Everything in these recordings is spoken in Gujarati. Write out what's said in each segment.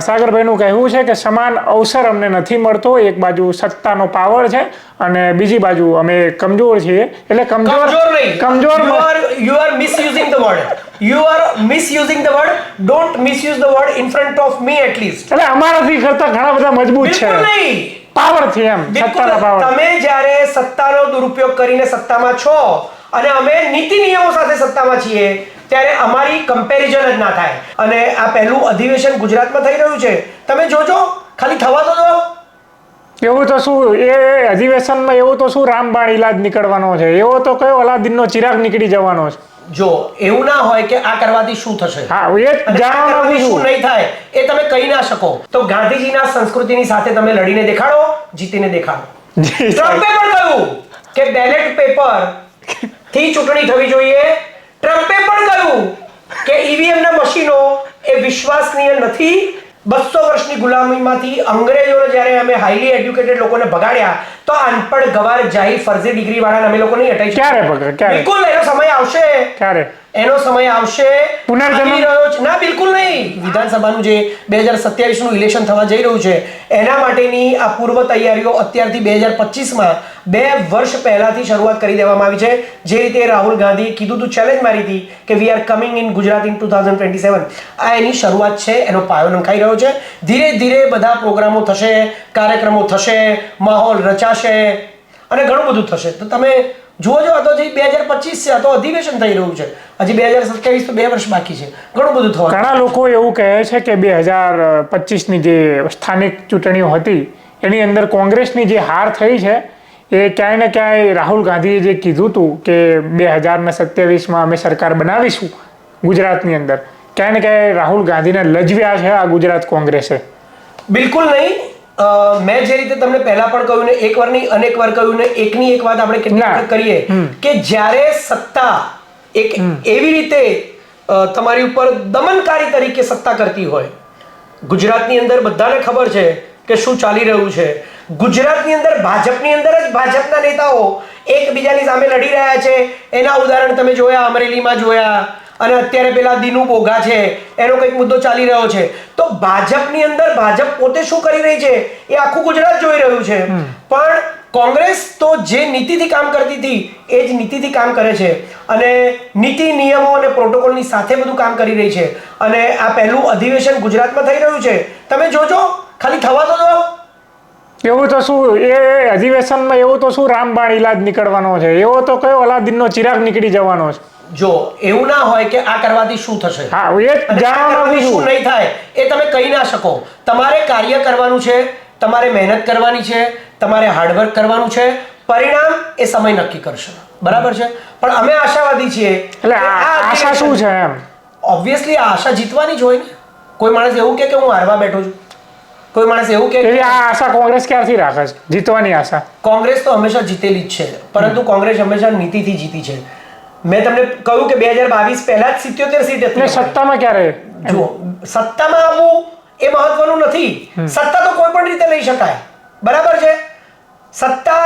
સાગરભાઈનું કહેવું છે કે સમાન અવસર અમને નથી મળતો, એક બાજુ સત્તાનો પાવર છે અને બીજી બાજુ અમે કમજોર છીએ, એટલે કમજોર you are misusing the word. Don't misuse the word in front of me at least. એટલે અમારાથી કરતા ઘણા બધા મજબૂત છે, બિલકુલ નહીં, પાવર થી એમ, સત્તાનો પાવર. તમે જ્યારે સત્તાનો દુરુપયોગ કરીને સત્તામાં છો અને અમે નીતિ નિયમો સાથે સત્તામાં છીએ ત્યારે અમારી કમ્પેરિઝન જ ના થાય. અને આ પહેલું અધિવેશન ગુજરાતમાં થઈ રહ્યું છે, તમે જોજો, ખાલી થવા તો દો. એવું તો શું એ અધિવેશનમાં એવું તો શું રામબાણ ઇલાજ નીકળવાનો છે, એવો તો કયો અલાદીનનો ચિરાગ નીકળી જવાનો છે. જો એવું ના હોય કે આ કરવાથી શું થશે, હા એ જાણવાનું શું નહીં થાય એ તમે કહી ના શકો, તો ગાંધીજીના સંસ્કૃતિની સાથે તમે લડીને દેખાડો, જીતીને દેખાડો. ટ્રમ્પે પણ કહ્યું કે બેલેટ પેપર થી ચૂંટણી થવી જોઈએ. ટ્રમ્પે પણ કહ્યું કે ઈવીએમ ના મશીનો એ વિશ્વસનીય નથી. 200 વર્ષની ગુલામીમાંથી અંગ્રેજોને જ્યારે અમે હાઈલી એડ્યુકેટેડ લોકોને ભગાડ્યા તો અનપઢ ગવાર જાહેર ફરજી ડિગ્રી વાળાને અમે લોકો નહીં હટાવી ક્યારે બિલકુલ એનો સમય આવશે, ક્યારે એનો સમય આવશે, પુનર્જન્મ ના બિલકુલ નહીં. વિધાનસભાનું જે 2027 નું ઇલેક્શન થવા જઈ રહ્યું છે એના માટેની આ પૂર્વ તૈયારીઓ અત્યારથી 2025માં 2 વર્ષ પહેલાથી શરૂઆત કરી દેવામાં આવી છે. જે રીતે રાહુલ ગાંધીએ કીધું હતું, ચેલેન્જ મારી હતી કે we are coming in Gujarat in 2027, આ એની શરૂઆત છે, એનો પાયો નંખાઈ રહ્યો છે. ધીરે ધીરે બધા પ્રોગ્રામો થશે, કાર્યક્રમો થશે, માહોલ રચાશે અને ઘણું બધું થશે. તો તમે જુઓ છો, આ તો જે 2025 છે, આ તો અધિવેશન થઈ રહ્યું છે, હજી 2027 તો 2 વર્ષ બાકી છે, ઘણું બધું થવાનું. ઘણા લોકો એવું કહે છે કે 2025ની જે સ્થાનિક ચૂંટણીઓ હતી એની અંદર કોંગ્રેસની જે હાર થઈ છે એ ક્યાંય ને ક્યાંય રાહુલ ગાંધીએ જે કીધું હતું કે 2027માં અમે સરકાર બનાવીશું ગુજરાતની અંદર, ક્યાંય ને ક્યાંય રાહુલ ગાંધીને લજવ્યા છે આ ગુજરાત કોંગ્રેસે. બિલકુલ નહીં. મેં જે રીતે તમને પહેલા પણ કહ્યું ને, એક વાર નહીં અનેક વાર કહ્યું ને, એકની એક વાત આપણે કેટલી વખત કરીએ કે જ્યારે સત્તા એક એવી રીતે તમારી ઉપર દમનકારી તરીકે સત્તા કરતી હોય, ગુજરાતની અંદર બધાને ખબર છે કે શું ચાલી રહ્યું છે. ગુજરાતની અંદર ભાજપની અંદર જ ભાજપના નેતાઓ એકબીજાની સામે લડી રહ્યા છે. એના ઉદાહરણ તમે જોયા, અમરેલીમાં જોયા, અને અત્યારે પેલા દીનુ બોઘા છે એનો કંઈક મુદ્દો ચાલી રહ્યો છે. તો ભાજપની અંદર ભાજપ પોતે શું કરી રહી છે એ આખું ગુજરાત જોઈ રહ્યું છે. પણ કોંગ્રેસ તો જે નીતિથી કામ કરતી હતી એ જ નીતિથી કામ કરે છે અને નીતિ નિયમો અને પ્રોટોકોલની સાથે બધું કામ કરી રહી છે. અને આ પહેલું અધિવેશન ગુજરાતમાં થઈ રહ્યું છે, તમે જોજો, ખાલી થવા તો દો. એવું તો શું એ અધિવેશનમાં એવું તો શું રામબાણ ઇલાજ નીકળવાનો છે, એવો તો કયો અલાદીનનો ચિરાગ નીકળી જવાનો છે. જો એવું ના હોય કે આ કરવાથી શું થશે, હા એ જાણવાનું શું નહીં થાય એ તમે કહી ના શકો. તમારે કાર્ય કરવાનું છે, તમારે મહેનત કરવાની છે, તમારે હાર્ડવર્ક કરવાનું છે, પરિણામ એ સમય નક્કી કરશે, બરાબર છે. પણ અમે આશાવાદી છીએ. એટલે આશા શું છે એમ, ઓબ્વિયસલી આ આશા જીતવાની જ હોય ને. કોઈ માણસ એવું કે હું હારવા બેઠો છું, કોઈ માણસ એવું કે આ આશા કોંગ્રેસ ક્યારથી રાખે છે, જીતવાની આશા? કોંગ્રેસ તો હંમેશા જીતેલી જ છે, પરંતુ કોંગ્રેસ હંમેશા નીતિથી જીતી છે. મેં તમને કહ્યું કે 2022 પહેલા જ 77 સીટ હતી. સત્તામાં ક્યારે? જુઓ, સત્તામાં આવવું એ મહત્વનું નથી. સત્તા તો કોઈ પણ રીતે લઈ શકાય, બરાબર છે. સત્તા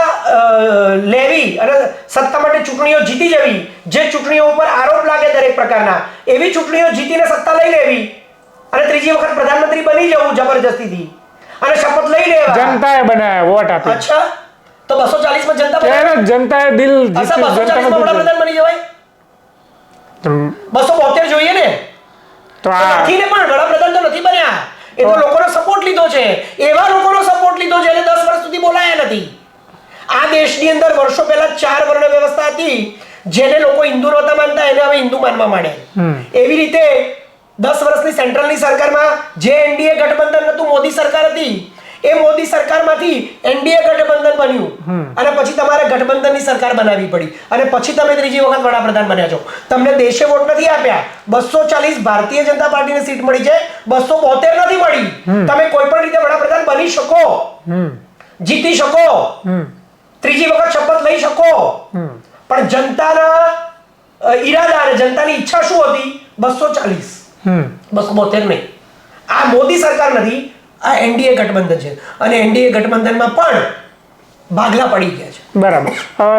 લેવી અને સત્તા માટે ચૂંટણીઓ જીતી જવી, જે ચૂંટણીઓ ઉપર આરોપ લાગે દરેક પ્રકારના, એવી ચૂંટણીઓ જીતીને સત્તા લઈ લેવી અને ત્રીજી વખત પ્રધાનમંત્રી બની જવું જબરજસ્તીથી અને શપથ લઈ લેવા. જનતાએ બનાવ્યા, વોટ આપી. અચ્છા, તો 240 માં જનતાએ દિલ જીતી, 240 માં વડાપ્રધાન બની જવાય? 272 જોઈએ ને, તો આ નથી ને, પણ વડાપ્રધાન તો નથી બન્યા. એ તો લોકોનો સપોર્ટ લીધો છે, એવા લોકોનો સપોર્ટ લીધો છે એટલે 10 વર્ષ સુધી બોલાયા નથી. આ દેશની અંદર વર્ષો પહેલા 4 વર્ણ વ્યવસ્થા હતી, જેને લોકો હિન્દુ નહોતા માનતા એને હવે હિન્દુ માનવા માંડ્યા. એવી રીતે 10 વર્ષની સેન્ટ્રલની સરકારમાં જે એનડીએ ગઠબંધન હતું, મોદી સરકાર હતી, એ મોદી સરકારમાંથી એનડીએ ગઠબંધન બન્યું અને પછી તમારે ગઠબંધનની સરકાર બનાવવી પડી અને પછી તમે ત્રીજી વખત વડાપ્રધાન બન્યા છો. તમને દેશે વોટ નથી આપ્યા. 240 ભારતીય જનતા પાર્ટીને સીટ મળી છે, 272 નથી મળી. તમે કોઈ પણ રીતે વડાપ્રધાન બની શકો, જીતી શકો, ત્રીજી વખત શપથ લઈ શકો, પણ જનતાના ઈરાદા અને જનતાની ઈચ્છા શું હતી? 240, 272 નહીં. આ મોદી સરકાર નથી, આ એનડીએ ગઠબંધન છે અને એનડીએ ગઠબંધનમાં પણ ભાગલા પડી ગયા છે. બરાબર.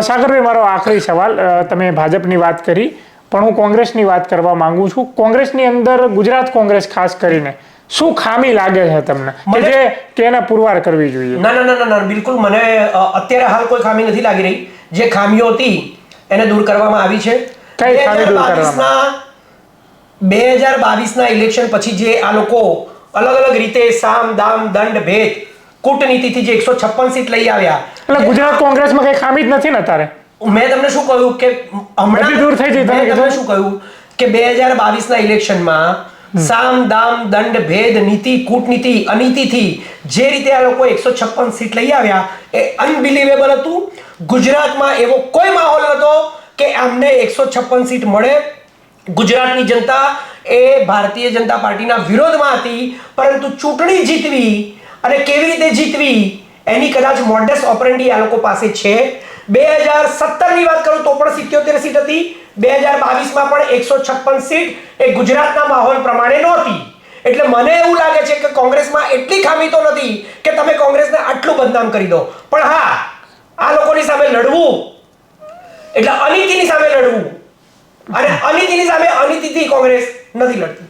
સાગરભાઈ, મારો આખરી સવાલ, તમે ભાજપની વાત કરી પણ હું કોંગ્રેસની વાત કરવા માંગુ છું. કોંગ્રેસની અંદર ગુજરાત કોંગ્રેસ ખાસ કરીને શું ખામી લાગે છે તમને કે એને પુરવાર કરવી જોઈએ? ના ના ના ના ના, બિલકુલ મને અત્યારે હાલ કોઈ ખામી નથી લાગી રહી. જે ખામીઓ હતી એને દૂર કરવામાં આવી છે. કઈ ખામી દૂર કરવામાં? 2022ના ઇલેક્શન પછી જે આ લોકો અલગ અલગ રીતે સામ દામ દંડ ભેદ કૂટનીતિથી જે 156 સીટ લઈ આવ્યા, એટલે ગુજરાત કોંગ્રેસમાં કઈ ખામી જ નથી ને તારે? મેં તમને શું કહ્યું કે હમણાં દૂર થઈ જઈ. મેં તમને શું કહ્યું કે 2022ના ઇલેક્શનમાં સામ દામ દંડ ભેદ નીતિ કૂટનીતિ અનીતિથી જે રીતે આ લોકો 156 સીટ લઈ આવ્યા એ અનબિલીવેબલ હતું. ગુજરાતમાં એવો કોઈ માહોલ નહોતો કે આમને 156 સીટ મળે. ગુજરાતની જનતા એ ભારતીય જનતા પાર્ટીના વિરોધમાં હતી, પરંતુ ચૂંટણી જીતવી અને કેવી રીતે જીતવી એની કદાચ મોડસ ઓપરેન્ડી આ લોકો પાસે છે. 2017ની વાત કરું તો પણ 77 સીટ હતી. 2022માં પણ 156 સીટ એ ગુજરાતના માહોલ પ્રમાણે નહોતી. એટલે મને એવું લાગે છે કે કોંગ્રેસમાં એટલી ખામી તો નથી કે તમે કોંગ્રેસને આટલું બદનામ કરી દો. પણ હા, આ લોકોની સામે લડવું એટલે અનીતિની સામે લડવું, અને અનીતિની સામે અનીતિથી કોંગ્રેસ નથી લડતી.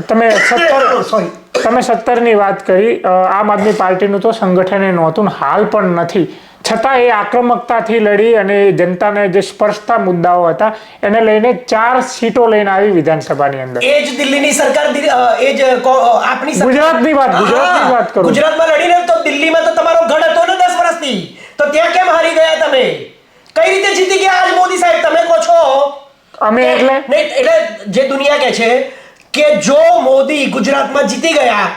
તમે 17ની વાત કરી. આમ આદમી પાર્ટીનું તો સંગઠન એ નહોતું, હાલ પણ નથી, છતાં એ આક્રમકતાથી લડી અને જનતાને જે સ્પર્શતા મુદ્દાઓ હતા એને લઈને 4 સીટો લઈને આવી વિધાનસભાની અંદર. એ જ દિલ્હીની સરકાર, એ જ આપણી ગુજરાતની વાત કરું. ગુજરાતમાં લડીને તો દિલ્હીમાં તો તમારો ગઢ હતો ને 10 વર્ષથી, તો ત્યાં કેમ હારી ગયા તમે? કઈ રીતે જીતી ગયા આજ મોદી સાહેબ? તમે કહો છો અમે એટલે નહીં, એટલે જે દુનિયા કહે છે કે જો મોદી ગુજરાતમાં જીતી ગયા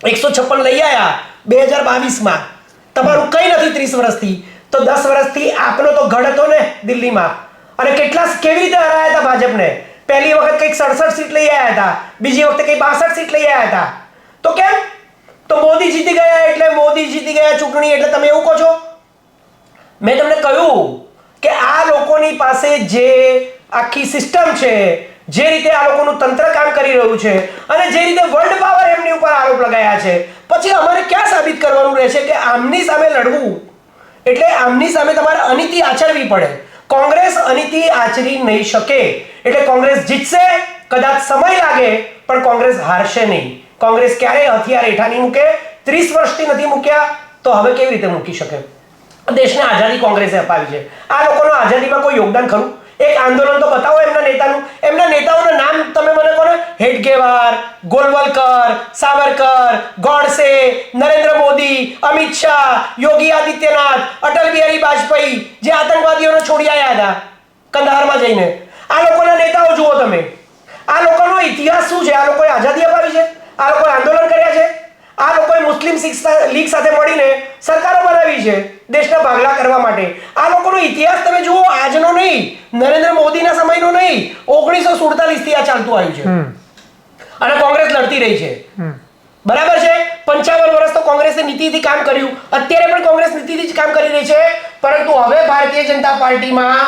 156 લઈ આવ્યા 2022માં, તમારું કઈ નથી 30 વર્ષથી, તો 10 વર્ષથી આપનો તો ગઢ હતો ને દિલ્હીમાં. અને કેવી રીતે હરાયા હતા ભાજપને? પહેલી વખત કંઈક 67 સીટ લઈ આવ્યા હતા, બીજી વખતે કંઈક 62 સીટ લઈ આવ્યા હતા. તો કેમ? તો મોદી જીતી ગયા એટલે મોદી જીતી ગયા ચૂંટણી એટલે તમે એવું કહો છો? મેં તમને કહ્યું કે આ લોકોની પાસે જે આખી સિસ્ટમ છે, જે રીતે આ લોકોનું તંત્ર કામ કરી રહ્યું છે અને જે રીતે વર્લ્ડ પાવર એમની ઉપર આરોપ લગાયા છે, પછી અમારે ક્યાં સાબિત કરવાનું રહેશે કે આમની સામે લડવું એટલે આમની સામે તમારે અનીતિ આચરવી પડે. કોંગ્રેસ અનીતિ આચરી નહીં શકે. એટલે કોંગ્રેસ જીતશે, કદાચ સમય લાગે, પણ કોંગ્રેસ હારશે નહીં. કોંગ્રેસ ક્યારેય હથિયાર હેઠા નહીં મૂકે. 30 વર્ષથી નથી મૂક્યા તો હવે કેવી રીતે મૂકી શકે? દેશને આઝાદી કોંગ્રેસે અપાવી છે. આ લોકોનું આઝાદીમાં કોઈ યોગદાન ખરું? એક આંદોલન તો બતાવો એમના નેતાનું. એમના નેતાઓના નામ તમે મને કહો ને. હેડગેવાર, ગોલવલકર, સાવરકર, ગોડસે, નરેન્દ્ર મોદી, અમિત શાહ, યોગી આદિત્યનાથ, અટલ બિહારી વાજપેયી, જે આતંકવાદીઓને છોડી આવ્યા હતા કંદહારમાં જઈને. આ લોકોના નેતાઓ જુઓ તમે. આ લોકોનો ઇતિહાસ શું છે? આ લોકોએ આઝાદી અપાવી છે? આ લોકોએ આંદોલન કર્યા છે? આ લોકોએ મુસ્લિમ લીગ સાથે મળીને સરકારો બનાવી છે દેશના ભાગલા કરવા માટે. આ લોકોનો ઇતિહાસ તમે જુઓ, આજનો નહીં, નરેન્દ્ર મોદીના સમયનો નહીં, 1947 થી આ ચાલતું આવ્યું છે અને કોંગ્રેસ લડતી રહી છે. બરાબર છે? 55 વર્ષ તો કોંગ્રેસે નીતિથી કામ કર્યું, અત્યારે પણ કોંગ્રેસ નીતિથી જ કામ કરી રહી છે. પરંતુ હવે ભારતીય જનતા પાર્ટીમાં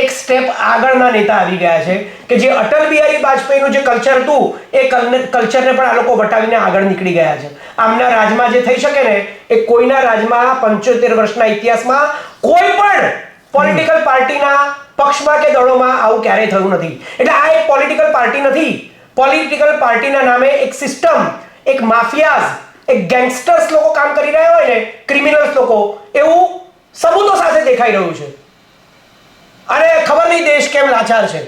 એક સ્ટેપ આગળના નેતા આવી ગયા છે કે જે અટલ બિહારી વાજપેયીનું જે કલ્ચર હતું એ કલ્ચરને પણ આ લોકો વટાવીને આગળ નીકળી ગયા છે. આમના રાજમાં જે થઈ શકે ને એ કોઈના રાજમાં 75 વર્ષના ઇતિહાસમાં કોઈ પણ પોલિટિકલ પાર્ટીના પક્ષમાં કે દળોમાં આવું ક્યારેય થયું નથી. એટલે આ એક પોલિટિકલ પાર્ટી નથી. પોલિટિકલ પાર્ટીના નામે એક સિસ્ટમ, એક માફિયાઝ, એક ગેંગસ્ટર્સ લોકો કામ કરી રહ્યા હોય ને, ક્રિમિનલ્સ લોકો, એવું સબૂતો સાથે દેખાઈ રહ્યું છે. અને ખબર નહીં દેશ કેમ લાચાર છે.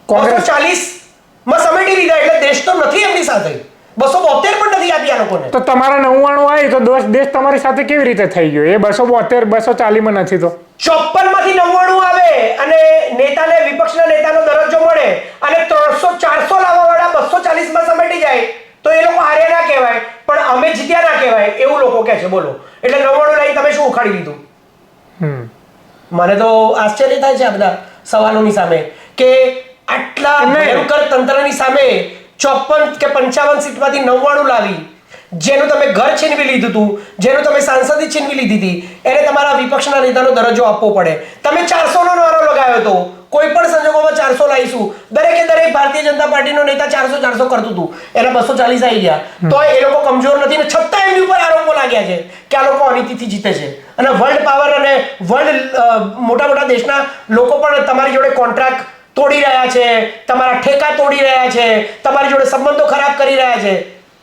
240 માં સમેટી લીધા એટલે દેશ તો નથી એમની સાથે. 272 પણ નથી આપી આ લોકોને. તો તમારા 99 આવી તો દેશ તમારી સાથે કેવી રીતે થઈ ગયો? એ 272 240 માં નથી તો 54 માંથી 99 આવે અને નેતાને, વિપક્ષના નેતાનો દરજ્જો મળે અને 300 400 લાવવા વાળા 240 માં સમેટી જાય તો એ લોકો હાર્યા ના કહેવાય, પણ અમે જીત્યા ના કહેવાય એવું લોકો કહે છે. બોલો, એટલે 99 લાઈન તમે શું ઉખાડી લીધું? મને તો આશ્ચર્ય થાય છે આ બધા સવાલોની સામે કે આટલા ભયંકર તંત્રની સામે 54 કે 55 સીટમાંથી 99 લાવી, જેનું તમે ઘર છીનવી લીધું હતું, જેનું તમે સાંસદી છીનવી લીધી હતી, એને તમારા વિપક્ષના નેતાનો દરજ્જો આપવો પડે. તમે 400 નો નારો લગાવ્યો હતો, કોઈ પણ સંજોગોમાં 400 લાવીશું. દરેક ભારતીય જનતા પાર્ટીનો નેતા 400 કરતું હતું, એના 240 આવી ગયા. તો એ લોકો કમજોર નથી ને છતાં એમની ઉપર આરોપો લાગ્યા છે કે આ લોકો અનીતિથી જીતે છે. અને વર્લ્ડ પાવર અને વર્લ્ડ મોટા મોટા દેશના લોકો પણ તમારી જોડે કોન્ટ્રાક્ટ તોડી રહ્યા છે, તમારા ઠેકા તોડી રહ્યા છે, તમારી જોડે સંબંધો ખરાબ કરી રહ્યા છે,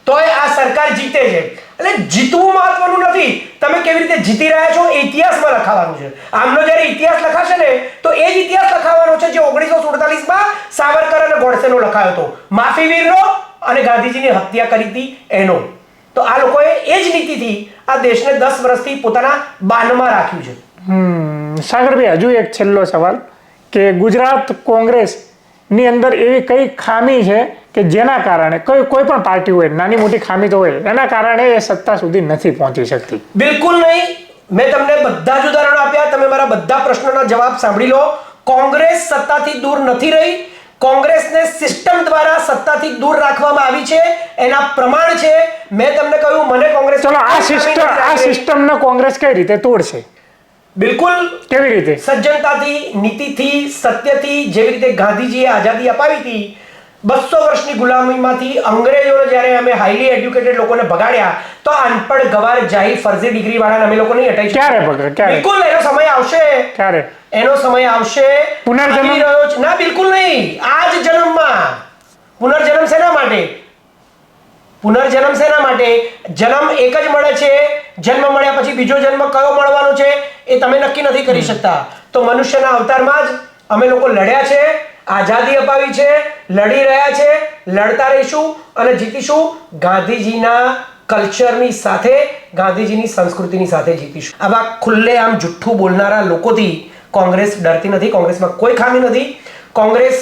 તોય આ સરકાર જીતે છે. એટલે જીતવું મહત્વનું નથી, તમે કેવી રીતે જીતી રહ્યા છો એ ઇતિહાસમાં લખાવાનું છે. આમનો જ્યારે ઇતિહાસ લખાશે ને તો એ જ ઇતિહાસ લખાવાનો છે જે 1947માં સાવરકર અને ગોડસેનો લખાયો હતો, માફીવીરનો અને ગાંધીજીની હત્યા કરી હતી એનો. તો આ લોકોએ એ જ નીતિથી આ દેશને 10 વર્ષથી પોતાના બાનમાં રાખ્યું છે. સાગરભાઈ, હજુ એક છેલ્લો સવાલ કે ગુજરાત કોંગ્રેસની અંદર એવી કઈ ખામી છે કે જેના કારણે કોઈ પણ પાર્ટી હોય, નાની મોટી ખામી તો હોય, એના કારણે એ સત્તા સુધી નથી પહોંચી શકતી? બિલકુલ નહીં. મેં તમને બધા જ ઉદાહરણો આપ્યા, તમે મારા બધા પ્રશ્નોના જવાબ સાંભળી લો. કોંગ્રેસ સત્તાથી દૂર નથી રહી, કોંગ્રેસને સિસ્ટમ દ્વારા સત્તાથી દૂર રાખવામાં આવી છે, એના પ્રમાણ છે. મેં તમને કહ્યું મને કોંગ્રેસ, ચલો આ સિસ્ટમને કોંગ્રેસ કઈ રીતે તોડશે? બિલકુલ. કેવી રીતે? સજ્જનતાથી, નીતિથી, સત્યથી. જેવી રીતે ગાંધીજીએ આઝાદી અપાવી હતી, 200 વર્ષની ગુલામીમાંથી અંગ્રેજોને જ્યારે અમે હાઈલી એડ્યુકેટેડ લોકોને ભગાડ્યા તો અનપઢ ગવાર જાહી ફરજી ડિગ્રી વાળાને અમે લોકોને હટાવી ક્યારે ભગાડ? ક્યારે? બિલકુલ એનો સમય આવશે. ક્યારે એનો સમય આવશે? પુનર્જન્મ? ના, બિલકુલ નહીં. આ જ જન્મમાં. પુનર્જન્મ શેના માટે? પુનર્જન્મ શેના માટે? જન્મ એક જ મળે છે, જન્મ મળ્યા પછી બીજો જન્મ કયો મળવાનો છે એ તમે નક્કી નથી કરી શકતા. તો મનુષ્યના અવતારમાં જ અમે લોકો લડ્યા છે, આઝાદી અપાવી છે, લડી રહ્યા છે, લડતા રહીશું અને જીતીશું. ગાંધીજીના કલ્ચરની સાથે, ગાંધીજીની સંસ્કૃતિની સાથે જીતીશું. આવા ખુલ્લેઆમ જુઠ્ઠું બોલનારા લોકોથી કોંગ્રેસ ડરતી નથી. કોંગ્રેસમાં કોઈ ખામી નથી. કોંગ્રેસ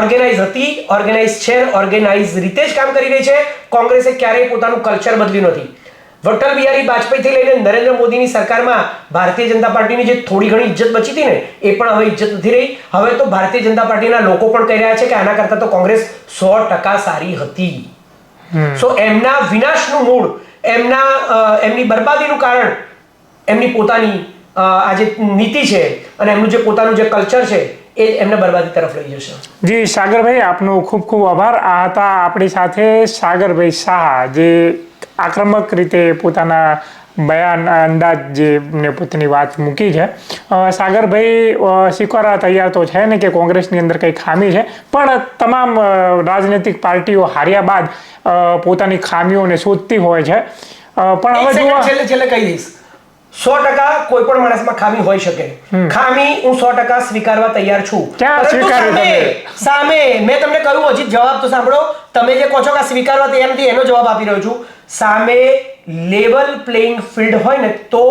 ઓર્ગેનાઇઝ હતી, ઓર્ગેનાઇઝ છે, ઓર્ગેનાઇઝ રીતે જ કામ કરી રહી છે. કોંગ્રેસે ક્યારેય પોતાનું કલ્ચર બદલ્યું નથી. અટલ બિહારી વાજપેયીથી લઈને નરેન્દ્ર મોદીની સરકારમાં ભારતીય જનતા પાર્ટીની જે થોડી ઘણી ઇજ્જત બચી હતી ને એ પણ હવે ઇજ્જત નથી રહી. હવે તો ભારતીય જનતા પાર્ટીના લોકો પણ કહી રહ્યા છે કે આના કરતા તો કોંગ્રેસ 100% સારી હતી. સો એમના વિનાશનું મૂળ, એમની બરબાદીનું કારણ એમની પોતાની આ જે નીતિ છે અને એમનું જે પોતાનું જે કલ્ચર છે એ એમને બરબાદી તરફ લઈ જશે. જી સાગરભાઈ, આપનો ખૂબ ખૂબ આભાર. આ હતા આપણી સાથે સાગરભાઈ શાહ, જે આક્રમક રીતે પોતાના બયાન, અંદાજ જે ને પોતાની વાત મૂકી છે. સાગરભાઈ સ્વીકારવા તૈયાર તો છે ને કે કોંગ્રેસની અંદર કંઈ ખામી છે, પણ તમામ રાજનૈતિક પાર્ટીઓ હાર્યા બાદ પોતાની ખામીઓને શોધતી હોય છે. પણ હવે છેલ્લે કહી દઈશ, 100% કોઈ પણ માણસમાં ખામી હોઈ શકે. ખામી હું 100% સ્વીકારવા તૈયાર છું. સામે મેં તમને કહ્યું, હજી જવાબ તો સાંભળો. તમે જે કહો છો કે સ્વીકારવા તૈયાર નથી, એનો જવાબ આપી રહ્યો છું. સામે લેવલ પ્લેઇંગ ફિલ્ડ હોય ને તો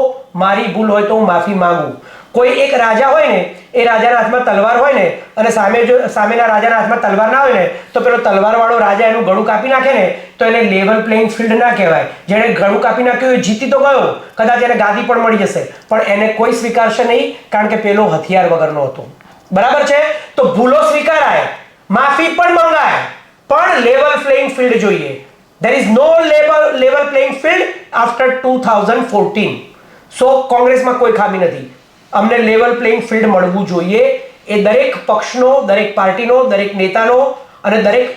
મારી ભૂલ હોય તો હું માફી માંગુ. કોઈ એક રાજા હોય ને, એ રાજાના હાથમાં તલવાર હોય ને અને સામેના રાજાના હાથમાં તલવાર ના હોય ને તો પેલો તલવારવાળો રાજા એનું ગળું કાપી નાખે ને તો એને લેવલ પ્લેઇંગ ફિલ્ડ ના કહેવાય. જેણે ગળું કાપી નાખ્યું એ જીતી તો ગયો, કદાચ એને ગાદી પણ મળી જશે, પણ એને કોઈ સ્વીકારશે નહીં, કારણ કે પેલો હથિયાર વગરનો હતો. બરાબર છે? તો ભૂલો સ્વીકારાય, માફી પણ મંગાય, પણ લેવલ પ્લેઇંગ ફિલ્ડ જોઈએ. There is no level playing field after 2014. સો કોંગ્રેસમાં કોઈ ખામી નથી. અમને લેવલ પ્લેઇંગ ફિલ્ડ મળવું જોઈએ. એ દરેક પક્ષનો, દરેક પાર્ટીનો, દરેક નેતાનો અને દરેક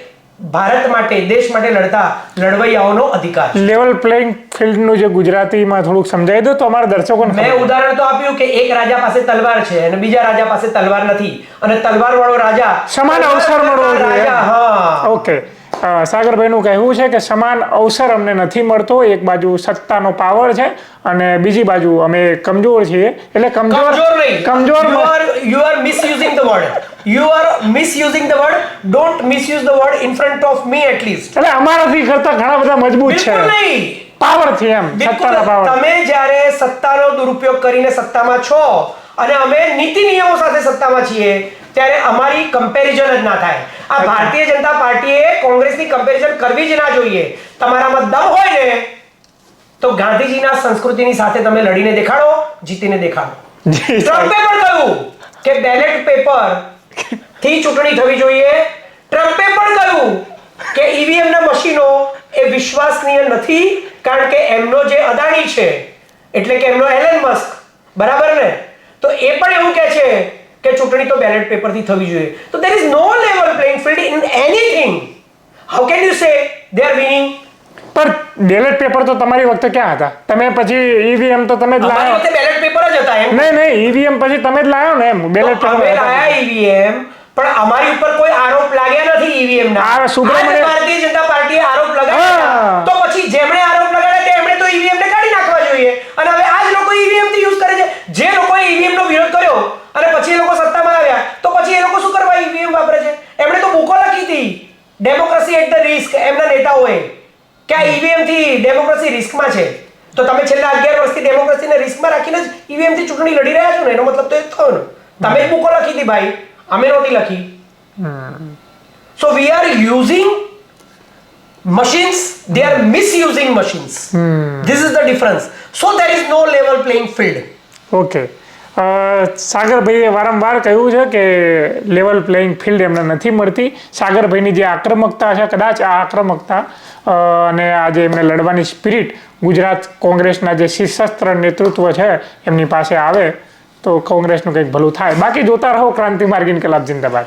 ભારત માટે, દેશ માટે લડતા લડવૈયાઓનો અધિકાર. લેવલ પ્લેઇંગ ફિલ્ડનું જે ગુજરાતીમાં થોડુંક સમજાવી દો તો અમારા દર્શકોને. મેં ઉદાહરણ તો આપ્યું કે એક રાજા પાસે તલવાર છે અને બીજા રાજા પાસે તલવાર નથી, અને તલવાર વાળો રાજા સમાન અવસર મળવો જોઈએ. હા, ઓકે. સાગરભાઈનું કહેવું છે કે સમાન અવસર અમને નથી મળતો. એક બાજુ સત્તાનો પાવર છે અને બીજી બાજુ અમે કમજોર છીએ. એટલે કમજોર you are misusing the word. You are misusing the word. Don't misuse the word in front of me at least. એટલે અમારાથી કરતા ઘણા બધા મજબૂત છે. બિલકુલ નહીં. પાવર થી એમ, સત્તાનો પાવર. તમે જ્યારે સત્તાનો દુરુપયોગ કરીને સત્તામાં છો અને અમે નીતિ નિયમો સાથે સત્તામાં છીએ ત્યારે અમારી કમ્પેરિઝન જ ના થાય. આ ભારતીય જનતા પાર્ટીએ કોંગ્રેસની કમ્પેરિઝન કરવી જ ના જોઈએ. તમારામાં દમ હોય ને તો ગાંધીજીના સંસ્કૃતિની સાથે તમે લડીને દેખાડો, જીતીને દેખાડો. ટ્રમ્પે પણ કહ્યું કે બેલેટ પેપર થી ચૂંટણી થવી જોઈએ. ટ્રમ્પે પણ કહ્યું કે ઈવીએમ ના મશીનો એ વિશ્વસનીય નથી, કારણ કે એમનો જે અદાણી છે એટલે કે એમનો એલન મસ્ક, બરાબર ને, તો એ પણ એવું કહે છે કે ચૂંટણી તો બેલેટ પેપરથી થવી જોઈએ. તો there is no level playing field in anything. How can you say they are winning? પણ બેલેટ પેપર તો તમારી વખતે ક્યાં હતા? તમે પછી ઈવીએમ તો તમે જ લાવ્યો. અમારી વખતે બેલેટ પેપર જ હતા એમ. નહીં, ઈવીએમ પછી તમે જ લાવ્યો ને એમ. બેલેટ પેપર અમે લાયા ઈવીએમ, પણ અમારી ઉપર કોઈ આરોપ લાગ્યા નથી ઈવીએમ ના. આ સુબ્રમણ્ય- આજ ભારતીય જનતા પાર્ટીએ આરોપ લગાવ્યા હા. તો પછી જેમણે આરોપ લગાડ્યા તેમણે તો ઈવીએમ ને કાઢી નાખવા જોઈએ. અને હવે આ જ લોકો ઈવીએમ થી યુઝ કરે છે. જે લોકોએ ઈવીએમ નો વિરોધ કર્યો અને પછી એ લોકો સત્તામાં આવ્યા તો પછી એ લોકો શું કરવા ઈવીએમ વાપરે છે? એમણે તો બુકો લખી હતી ડેમોક્રેસી એટ ધ રિસ્ક, એમના નેતાઓએ, કે આ ઈવીએમ થી ડેમોક્રેસી રિસ્કમાં છે. તો તમે છેલ્લા 11 વર્ષથી ડેમોક્રેસીને રિસ્કમાં રાખીને જ ઈવીએમ થી ચૂંટણી લડી રહ્યા છો ને, એનો મતલબ તો એ જ થયો ને. તમે જ બુકો લખી હતી ભાઈ, અમે નહોતી લખી. So we are using machines, they are misusing machines. This is the difference. So there is no level playing field. Okay. સાગરભાઈએ વારંવાર કહ્યું છે કે લેવલ પ્લેઇંગ ફિલ્ડ એમને નથી મળતી. સાગરભાઈની જે આક્રમકતા છે, કદાચ આ આક્રમકતા અને આજે એમને લડવાની સ્પિરિટ ગુજરાત કોંગ્રેસના જે સશસ્ત્ર નેતૃત્વ છે એમની પાસે આવે તો કોંગ્રેસનું કંઈક ભલું થાય. બાકી જોતા રહો ક્રાંતિ માર્ગ ઇન્કલાબ જિંદાબાદ.